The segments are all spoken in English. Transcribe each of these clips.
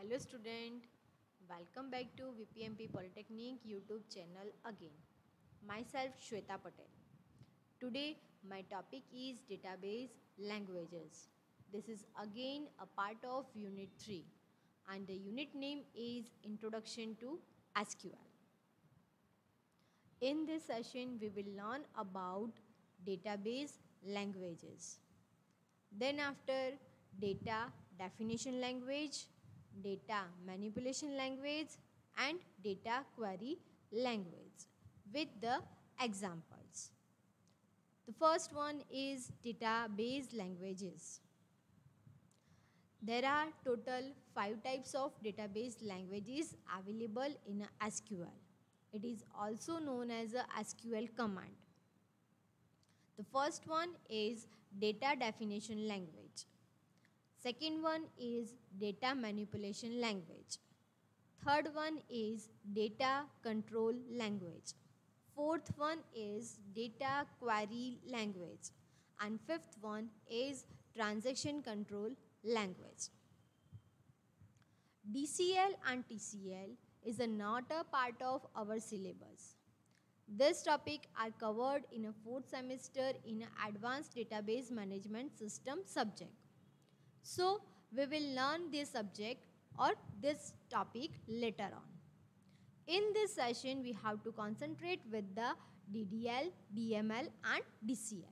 Hello student, welcome back to VPMP Polytechnic YouTube channel again. Myself Shweta Patel. Today my topic is database languages. This is again a part of unit 3 and the unit name is Introduction to SQL. In this session we will learn about database languages. Then after data definition language, data manipulation language and data query language with the examples. The first one is database languages. There are total 5 types of database languages available in SQL. It is also known as a SQL command. The first one is data definition language. Second one is data manipulation language. Third one is data control language. Fourth one is data query language. And fifth one is transaction control language. DCL and TCL is not a part of our syllabus. This topic are covered in a 4th semester in Advanced Database Management System subject. So, we will learn this subject or this topic later on. In this session, we have to concentrate with the DDL, DML and DCL.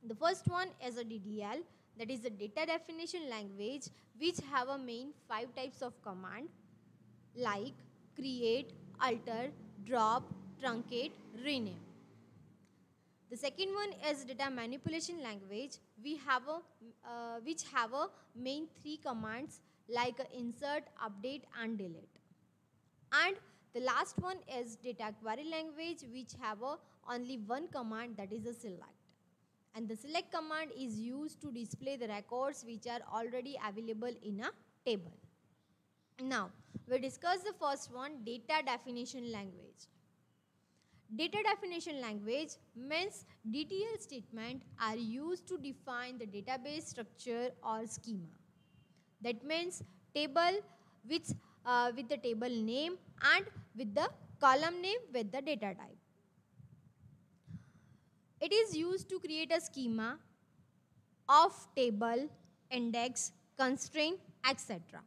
The first one is a DDL, that is the data definition language, which have a main 5 types of command like create, alter, drop, truncate, rename. The second one is data manipulation language. Which have a main 3 commands like insert, update and delete. And the last one is data query language, which have only one command, that is a select. And the select command is used to display the records which are already available in a table. Now, we discuss the first one, data definition language. Data definition language means DTL statement are used to define the database structure or schema. That means table with the table name and with the column name with the data type. It is used to create a schema of table, index, constraint, etc.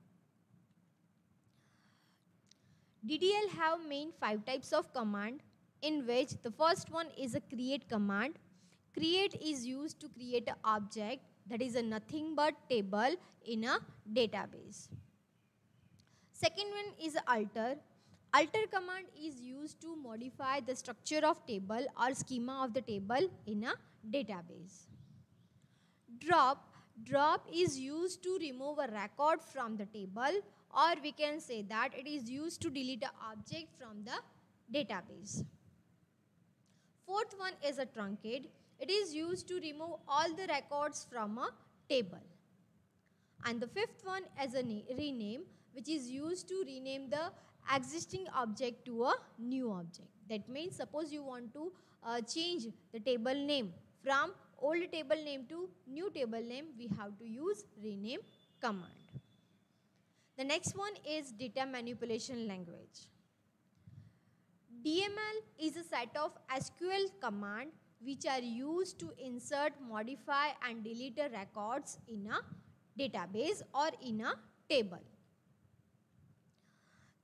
DDL have main 5 types of command, in which the first one is a create command. Create is used to create an object, that is a nothing but table in a database. Second one is alter. Alter command is used to modify the structure of table or schema of the table in a database. Drop is used to remove a record from the table, or we can say that it is used to delete an object from the database. Fourth one is a truncate. It is used to remove all the records from a table. And the fifth one is a rename, which is used to rename the existing object to a new object. That means suppose you want to change the table name from old table name to new table name, we have to use rename command. The next one is data manipulation language. DML is a set of SQL commands which are used to insert, modify and delete records in a database or in a table.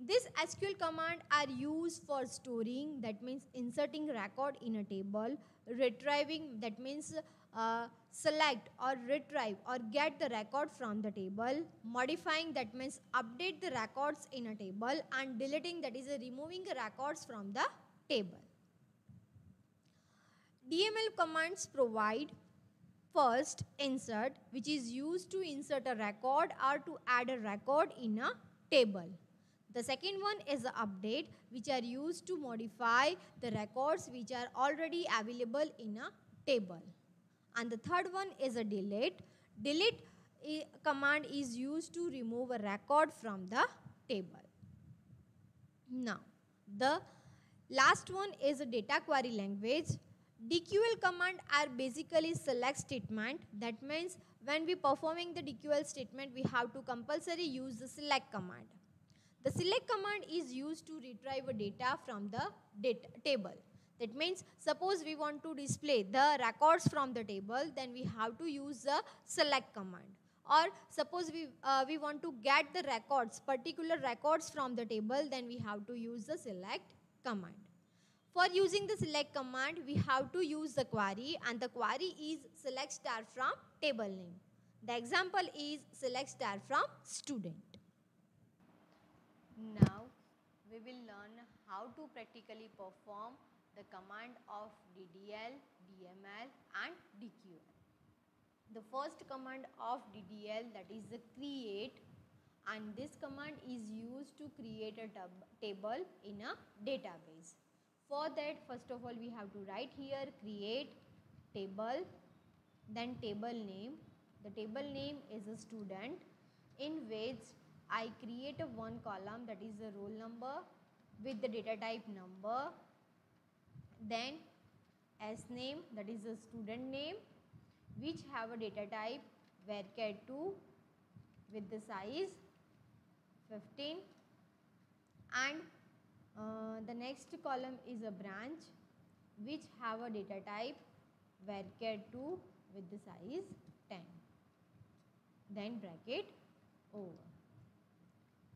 This SQL command are used for storing, that means inserting record in a table, retrieving, that means select or retrieve or get the record from the table, modifying, that means update the records in a table, and deleting, that is removing records from the table. DML commands provide first insert, which is used to insert a record or to add a record in a table. The second one is the update, which are used to modify the records which are already available in a table. And the third one is a delete. Delete command is used to remove a record from the table. Now, the last one is a data query language. DQL command are basically select statement. That means when we performing the DQL statement, we have to compulsory use the select command. The select command is used to retrieve data from the table. That means suppose we want to display the records from the table, then we have to use the select command. Or suppose we want to get the records, particular records from the table, then we have to use the select command. For using the select command, we have to use the query, and the query is select star from table name. The example is select star from student. Now we will learn how to practically perform the command of DDL, DML and DQL. The first command of DDL, that is the create, and this command is used to create a table in a database. For that, first of all, we have to write here create table, then table name. The table name is a student, in which I create a one column, that is the roll number with the data type number, then S name, that is the student name, which have a data type varchar2 with the size 15, and the next column is a branch which have a data type varchar2 with the size 10, then bracket over.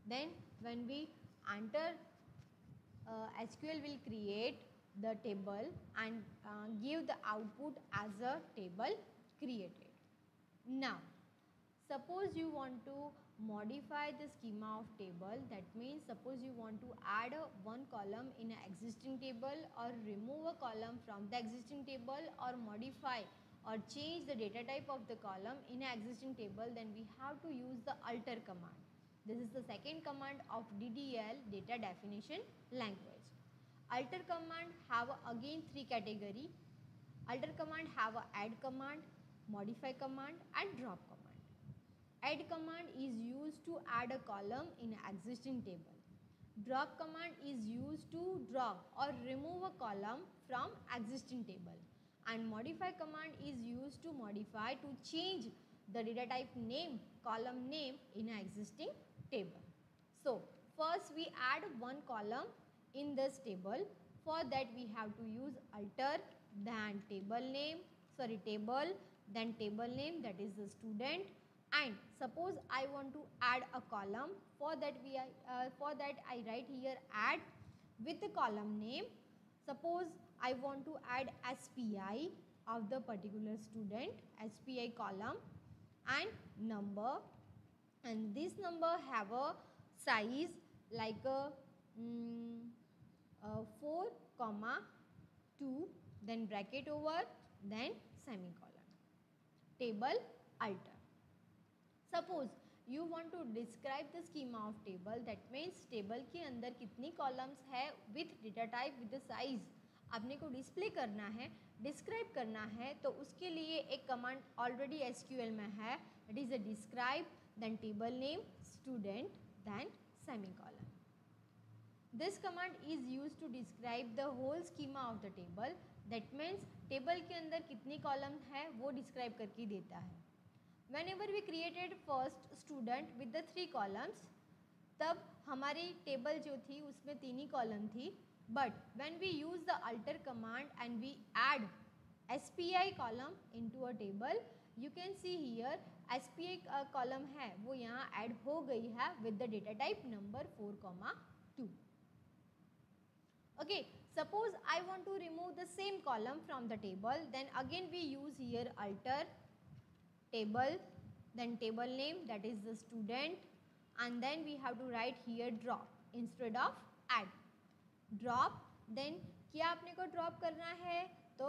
Then when we enter, SQL will create the table and give the output as a table created. Now suppose you want to modify the schema of table. That means suppose you want to add one column in an existing table, or remove a column from the existing table, or modify or change the data type of the column in an existing table, then we have to use the alter command. This is the second command of DDL, data definition language. Alter command have again three category. Alter command have a add command, modify command and drop command. Add command is used to add a column in an existing table. Drop command is used to drop or remove a column from existing table. And modify command is used to modify, to change the data type name, column name in an existing table. So first we add one column in this table. For that we have to use alter, then table name, then table name, that is the student. And suppose I want to add a column. For that I write here add with the column name. Suppose I want to add SPI of the particular student, SPI column and number, and this number have a size like a 4, 2, then bracket over, then semicolon. Table alter. Suppose you want to describe the schema of table, that means table के अंदर कितनी columns है with data type with the size आपने को display करना है, describe करना है, तो उसके लिए एक कमांड ऑलरेडी SQL में है, that is a describe, then table name, student, then semicolon. This command is used to describe the whole schema of the table. That means table के अंदर कितनी column है वो describe करके देता है. Whenever we created first student with the 3 columns, तब हमारी table जो थी उसमें 3 ही column थी. But when we use the alter command and we add SPI column into a table, you can see here SPI column है वो यहाँ add हो गई है with the data type number 4, 2. Okay, suppose I want to remove the same column from the table, then again we use here alter, table, then table name, that is the student, and then we have to write here drop instead of add. Drop, then क्या आपने को drop करना है, तो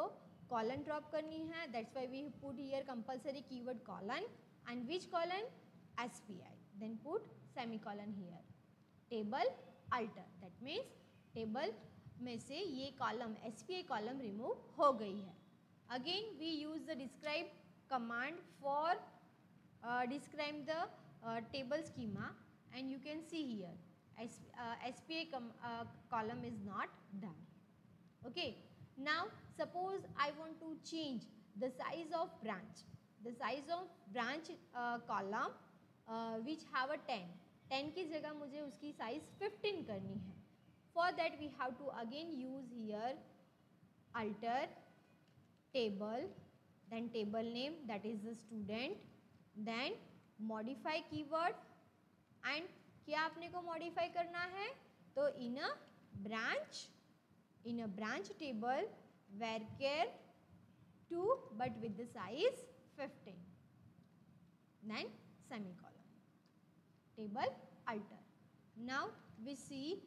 colon drop करनी है, that's why we put here compulsory keyword colon, and which colon? SPI, then put semicolon here. Table alter, that means table में से ये column SPI column remove हो गई है. Again we use the describe command for describe the table schema, and you can see here SPI column is not done. Okay, Now suppose I want to change the size of branch. The size of branch column which have a 10 की जगह मुझे उसकी size 15 करनी है. For that we have to again use here alter table, then table name, that is the student, then modify keyword, and क्या आपने को modify करना है, तो in a branch table varchar 2 but with the size 15, then semicolon, table alter. Now we see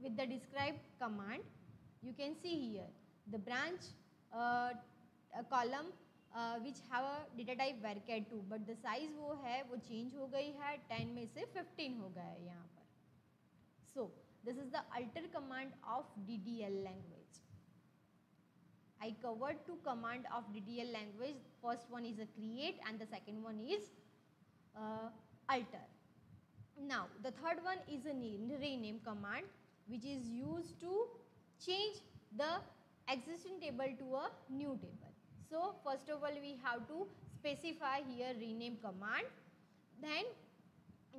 with the describe command, you can see here the branch column which have a data type varchar 2 but the size वो है वो change हो गई है, 10 में से 15 हो गया है यहाँ पर. So this is the alter command of DDL language. I covered two command of DDL language. First one is a create and the second one is alter. Now the third one is a rename command which is used to change the existing table to a new table. So first of all we have to specify here rename command, then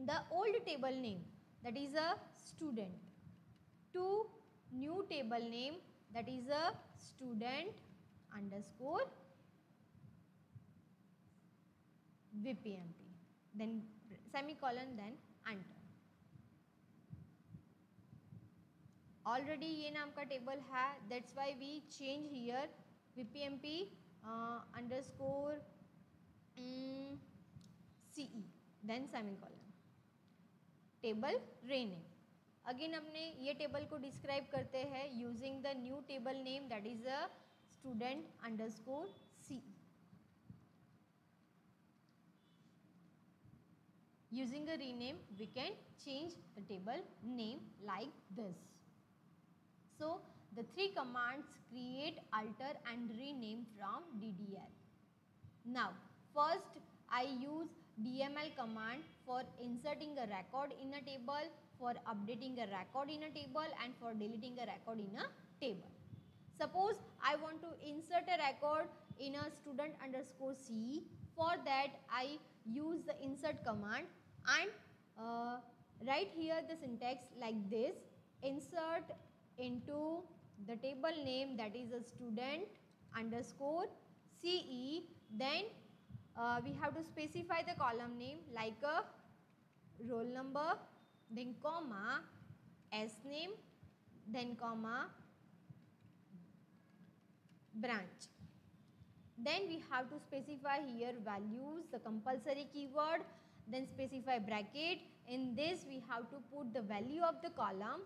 the old table name, that is a student, to new table name, that is a student underscore VPMP, then semicolon, then enter. Already ये नाम का table है, that's why we change here VPMP underscore CE, then semicolon, table rename. Again अपने ये table को describe करते हैं using the new table name, that is a student underscore C. Using a rename we can change the table name like this. So the three commands create, alter and rename from DDL. Now first I use DML command for inserting a record in a table, for updating a record in a table and for deleting a record in a table. Suppose I want to insert a record in a student underscore C. For that I use the insert command and write here the syntax like this: insert into the table name, that is a student underscore CE, then we have to specify the column name like a roll number, then comma, S name, then comma, branch. Then we have to specify here values, the compulsory keyword, then specify bracket. In this we have to put the value of the column.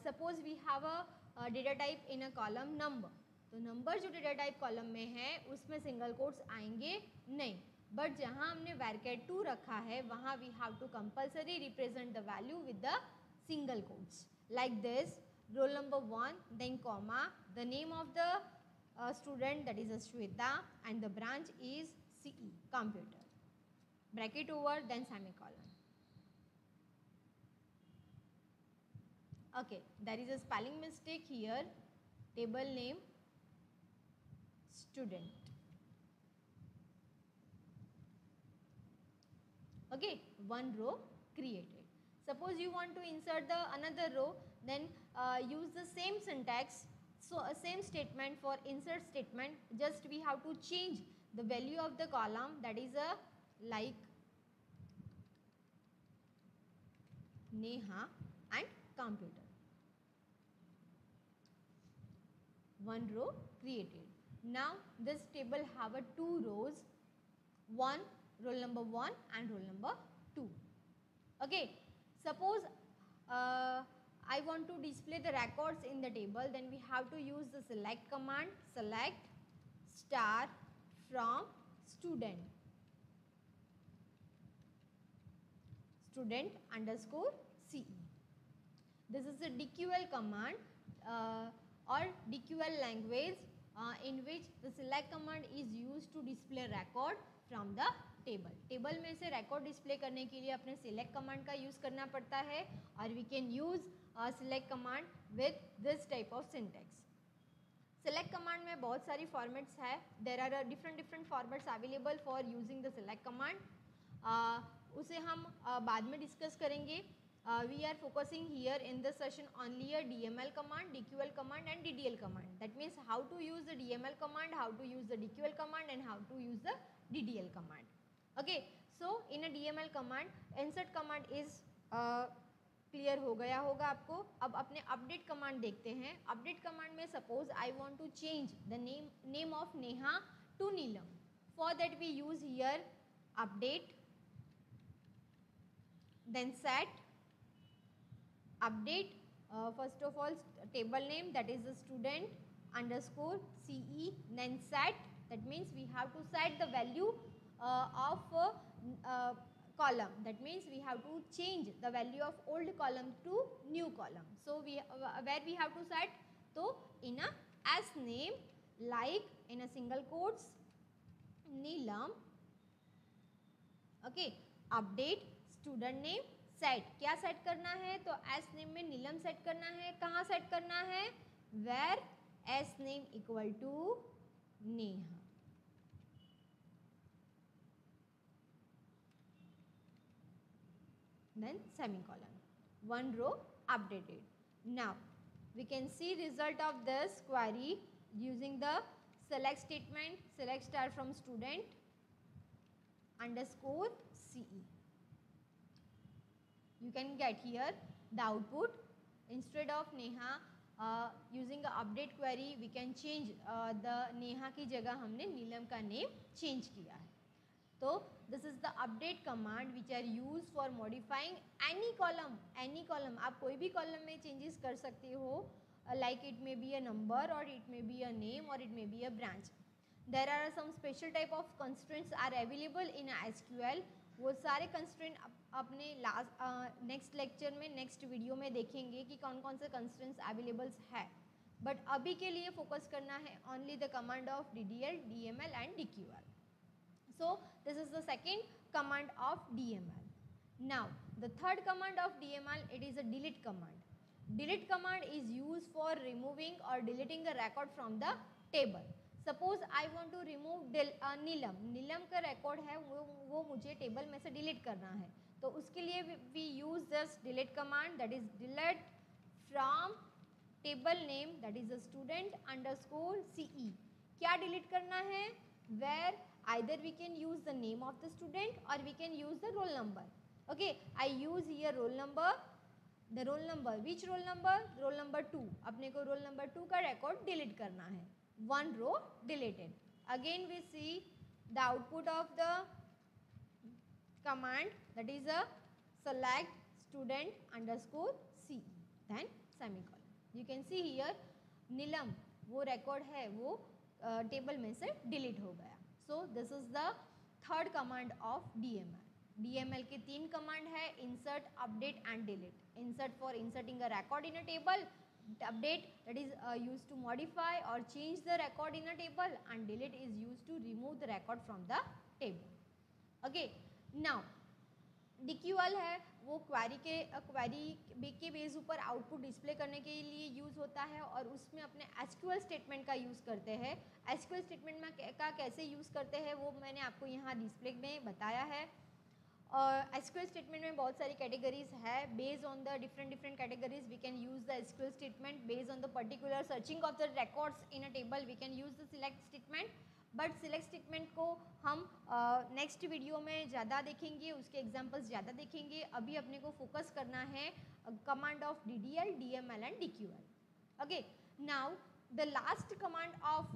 Suppose we have a data type in a column number, तो number जो data type column में है उसमें single quotes आएंगे नहीं, but जहाँ हमने varchar 2 रखा है वहाँ we have to compulsory represent the value with the single quotes like this: roll number 1, then comma, the name of the student, that is Shweta, and the branch is CE, computer, bracket over, then semicolon. Okay, there is a spelling mistake here. Table name student. Okay, one row created. Suppose you want to insert the another row, then use the same syntax. So same statement for insert statement, just we have to change the value of the column, that is a like Neha and computer. One row created. Now this table have a two rows, one roll number 1 and roll number 2. Okay, suppose I want to display the records in the table, then we have to use the select command, select star from student, student underscore CE. This is a DQL command or DQL language in which the select command is used to display record from the table. Table में से record display करने के लिए अपने select command का use करना पड़ता है और we can use select command with this type of syntax. Select command में बहुत सारी फॉर्मेट्स है. There are different formats available for using the select command. उसे हम बाद में डिस्कस करेंगे. We are focusing here in this session only a DML command, DQL command and DDL command. That means how to use the DML command, how to use the DQL command and how to use the DDL command. Okay, so in a DML command, insert command is clear हो गया होगा आपको. अब अपने update command देखते हैं. update command में suppose I want to change the name of Neha to Neelam. For that we use here update, then set update, first of all table name that is the student underscore CE, then set, that means we have to set the value of column, that means we have to change the value of old column to new column. So we where we have to set, so in a as name, like in a single quotes Neelam. Okay, update student name, set. क्या set करना है? तो S name में नीलम set करना है. कहाँ set करना है? Where s name equal to Neha. Then semicolon. One row updated. Now we can see result of this query using the select statement. Select star from student underscore CE. You can get here the output. Instead of Neha using the update query, we can change the Neha की जगह हमने नीलम का name change किया है. तो this is the update command which are used for modifying any column. Any column, आप कोई भी column में changes कर सकते हो. Like it may be a number or it may be a name or it may be a branch. There are some special type of constraints are available in SQL. वो सारे constraint अपने next lecture में, next video में देखेंगे कि कौन कौन से कंस्ट्रेंट्स अवेलेबल्स है. बट अभी के लिए फोकस करना है only the command of DDL, DML and DQL. So this is the second command of DML. Now the third command of DML, it is a delete command. Delete command is use for removing और deleting the record from the table. Suppose I want to remove Neelam. Neelam का record है वो मुझे table में से delete करना है. तो उसके लिए we use this delete command, that is delete from table name, that is a student underscore CE. क्या डिलीट करना है? Where either we can use the name of the student और we can use the roll number. Okay, I use here roll number. The roll number, which roll number? Roll number 2. अपने को role number 2 का record delete करना है. One row deleted. Again we see the output of the command, that is a select student underscore CE, then semicolon. You can see here Neelam वो record है वो table में से delete हो गया. So this is the third command of DML. DML के 3 command है: insert, update and delete. Insert for inserting a record in a table. Update, that is used to modify or change the record in a table, and delete is used to remove the record from the table. Okay, now DQL है वो query के base ऊपर output display करने के लिए use होता है और उसमें अपने SQL स्टेटमेंट का यूज़ करते हैं. SQL स्टेटमेंट में का कैसे यूज़ करते हैं वो मैंने आपको यहाँ डिस्प्ले में बताया है. और SQL स्टेटमेंट में बहुत सारी कैटेगरीज है. Based on the different categories we can use the SQL statement. Based on the particular searching of the records in a table we can use the select statement. But select statement को हम next video में ज़्यादा देखेंगे, उसके examples ज़्यादा देखेंगे. अभी अपने को फोकस करना है command of DDL, DML and DQL. Okay, now the last command of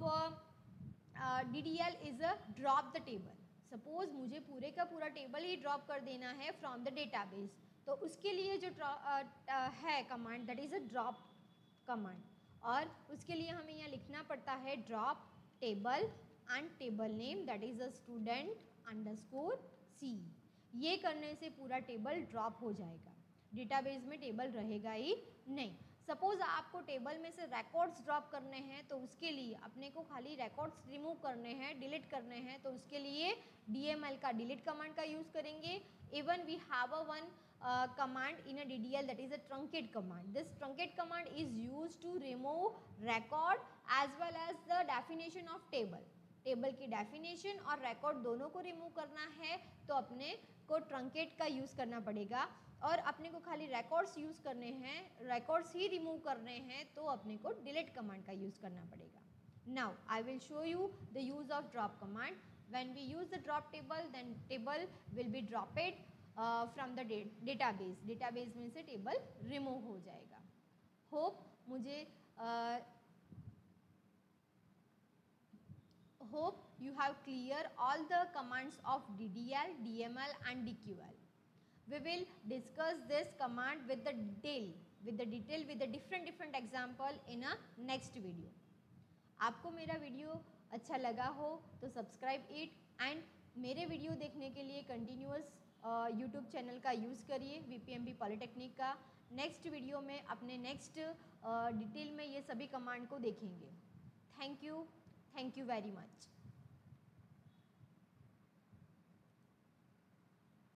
DDL is a drop the table. Suppose मुझे पूरे का पूरा टेबल ही ड्रॉप कर देना है फ्रॉम द डेटाबेस. तो उसके लिए जो है command, that is a drop command. और उसके लिए हमें यहाँ लिखना पड़ता है drop table and table name, that is a student underscore CE. ये करने से पूरा टेबल ड्रॉप हो जाएगा, डेटाबेस में टेबल रहेगा ही नहीं. सपोज आपको टेबल में से रिकॉर्ड्स ड्रॉप करने हैं तो उसके लिए अपने को खाली रिकॉर्ड्स रिमूव करने हैं, डिलीट करने हैं, तो उसके लिए DML का डिलीट कमांड का यूज़ करेंगे. Even we have a one command in a DDL, that is a truncate command. This truncate command is used to remove record as well as the definition of table. Table की definition और record दोनों को remove करना है तो अपने को truncate का यूज़ करना पड़ेगा. और अपने को खाली रिकॉर्ड्स यूज़ करने हैं, रिकॉर्ड्स ही रिमूव करने हैं तो अपने को डिलीट कमांड का यूज़ करना पड़ेगा. Now I will show you the use of drop command. When we use the drop table then table will be dropped from the database. Database में से टेबल रिमूव हो जाएगा. होप मुझे hope you have clear all the commands of DDL, DML and DQL. We will discuss this command with the detail with the different example in a next video. आपको मेरा video अच्छा लगा हो तो subscribe it and मेरे video देखने के लिए कंटिन्यूअस यूट्यूब चैनल का यूज़ करिए VPMB पॉलिटेक्निक का. नेक्स्ट वीडियो में अपने नेक्स्ट डिटेल में ये सभी कमांड को देखेंगे. Thank you very much.